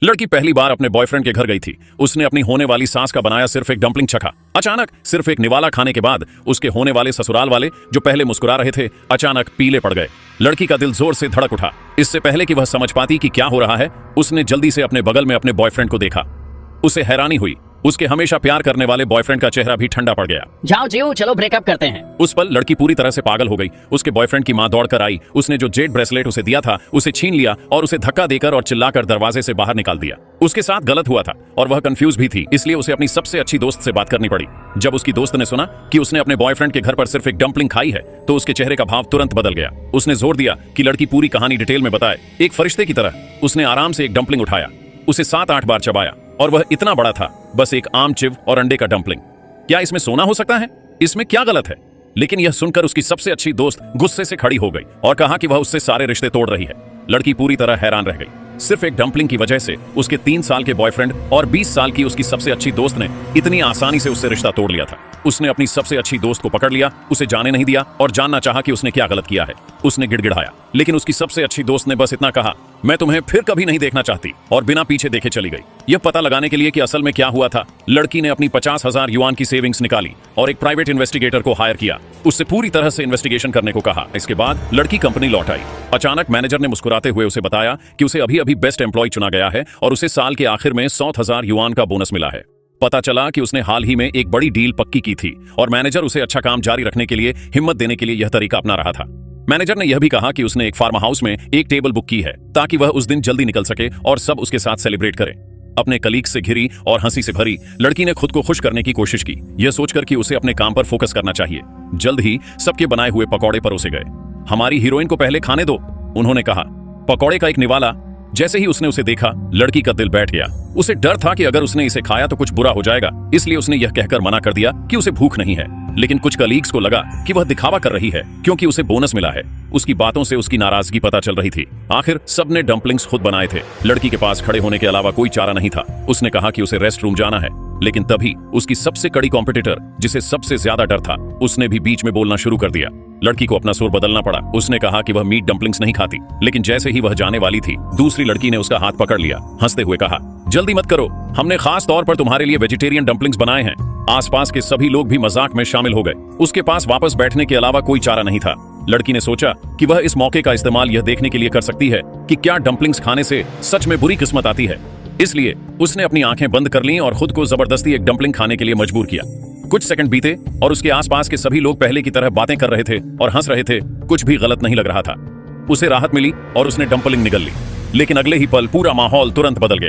लड़की पहली बार अपने बॉयफ्रेंड के घर गई थी। उसने अपनी होने वाली सास का बनाया सिर्फ एक डंपलिंग चखा। अचानक सिर्फ एक निवाला खाने के बाद उसके होने वाले ससुराल वाले, जो पहले मुस्कुरा रहे थे, अचानक पीले पड़ गए। लड़की का दिल जोर से धड़क उठा। इससे पहले कि वह समझ पाती कि क्या हो रहा है, उसने जल्दी से अपने बगल में अपने बॉयफ्रेंड को देखा। उसे हैरानी हुई। उसके हमेशा प्यार करने वाले बॉयफ्रेंड का चेहरा भी ठंडा पड़ गया। जाओ जियो, चलो ब्रेकअप करते हैं। उस पल लड़की पूरी तरह से पागल हो गई। उसके बॉयफ्रेंड की मां दौड़कर आई। उसने जो जेड ब्रेसलेट उसे दिया था उसे छीन लिया और उसे धक्का देकर और चिल्लाकर दरवाजे से बाहर निकाल दिया। उसके साथ गलत हुआ था और वह कंफ्यूज भी थी, इसलिए उसे अपनी सबसे अच्छी दोस्त से बात करनी पड़ी। जब उसकी दोस्त ने सुना कि उसने अपने बॉयफ्रेंड के घर पर सिर्फ एक डंपलिंग खाई है, तो उसके चेहरे का भाव तुरंत बदल गया। उसने जोर दिया कि लड़की पूरी कहानी डिटेल में बताए। एक फरिश्ते की तरह उसने आराम से एक डंपलिंग उठाया, उसे 7-8 बार चबाया और वह इतना बड़ा था, बस एक आम चिव और अंडे का डंपलिंग। क्या इसमें सोना हो सकता है? इसमें क्या गलत है? लेकिन यह सुनकर उसकी सबसे अच्छी दोस्त गुस्से से खड़ी हो गई और कहा कि वह उससे सारे रिश्ते तोड़ रही है। लड़की पूरी तरह हैरान रह गई। सिर्फ एक डंपलिंग की वजह से उसके 3 साल के बॉयफ्रेंड और 20 साल की उसकी सबसे अच्छी दोस्त ने इतनी आसानी से उससे रिश्ता तोड़ लिया था। उसने अपनी सबसे अच्छी दोस्त को पकड़ लिया, उसे जाने नहीं दिया और जानना चाहा कि उसने क्या गलत किया है। उसने गिड़गिड़ाया, लेकिन उसकी सबसे अच्छी दोस्त ने बस इतना कहा, मैं तुम्हें फिर कभी नहीं देखना चाहती, और बिना पीछे देखे चली गई। यह पता लगाने के लिए कि असल में क्या हुआ था, लड़की ने अपनी 50,000 युआन की सेविंग्स निकाली और एक प्राइवेट इन्वेस्टिगेटर को हायर किया। उससे पूरी तरह से इन्वेस्टिगेशन करने को कहा। इसके बाद लड़की कंपनी लौट आई। अचानक मैनेजर ने मुस्कुराते हुए उसे बताया कि उसे अभी अभी बेस्ट एम्प्लॉय चुना गया है और उसे साल के आखिर में 100,000 युआन का बोनस मिला है। पता चला कि उसने हाल ही में एक बड़ी डील पक्की की थी और मैनेजर उसे अच्छा काम जारी रखने के लिए हिम्मत देने के लिए यह तरीका अपना रहा था। मैनेजर ने यह भी कहा कि उसने एक फार्म हाउस में एक टेबल बुक की है ताकि वह उस दिन जल्दी निकल सके और सब उसके साथ सेलिब्रेट करें। अपने कलीग से घिरी और हंसी से भरी लड़की ने खुद को खुश करने की कोशिश की, यह सोचकर कि उसे अपने काम पर फोकस करना चाहिए। जल्द ही सबके बनाए हुए पकौड़े परोसे गए। हमारी हीरोइन को पहले खाने दो, उन्होंने कहा। पकौड़े का एक निवाला जैसे ही उसने उसे देखा, लड़की का दिल बैठ गया। उसे डर था कि अगर उसने इसे खाया तो कुछ बुरा हो जाएगा, इसलिए उसने यह कहकर मना कर दिया कि उसे भूख नहीं है। लेकिन कुछ कलीग्स को लगा कि वह दिखावा कर रही है क्योंकि उसे बोनस मिला है। उसकी बातों से उसकी नाराजगी पता चल रही थी। आखिर सबने डंपलिंग्स खुद बनाए थे। लड़की के पास खड़े होने के अलावा कोई चारा नहीं था। उसने कहा कि उसे रेस्ट रूम जाना है, लेकिन तभी उसकी सबसे कड़ी कॉम्पिटिटर, जिसे सबसे ज्यादा डर था, उसने भी बीच में बोलना शुरू कर दिया। लड़की को अपना सुर बदलना पड़ा। उसने कहा कि वह मीट डंपलिंग्स नहीं खाती, लेकिन जैसे ही वह जाने वाली थी, दूसरी लड़की ने उसका हाथ पकड़ लिया। हंसते हुए कहा, जल्दी मत करो, हमने खास तौर पर तुम्हारे लिए वेजिटेरियन डंपलिंग्स बनाए हैं। आसपास के सभी लोग भी मजाक में शामिल हो गए। उसके पास वापस बैठने के अलावा कोई चारा नहीं था। लड़की ने सोचा कि वह इस मौके का इस्तेमाल यह देखने के लिए कर सकती है कि क्या डंपलिंग्स खाने से सच में बुरी किस्मत आती है। इसलिए उसने अपनी आंखें बंद कर लीं और खुद को जबरदस्ती एक डंपलिंग खाने के लिए मजबूर किया। कुछ सेकंड बीते और उसके आसपास के सभी लोग पहले की तरह बातें कर रहे थे और हंस रहे थे। कुछ भी गलत नहीं लग रहा था। उसे राहत मिली और उसने डंपलिंग निगल ली, लेकिन अगले ही पल पूरा माहौल तुरंत बदल गया।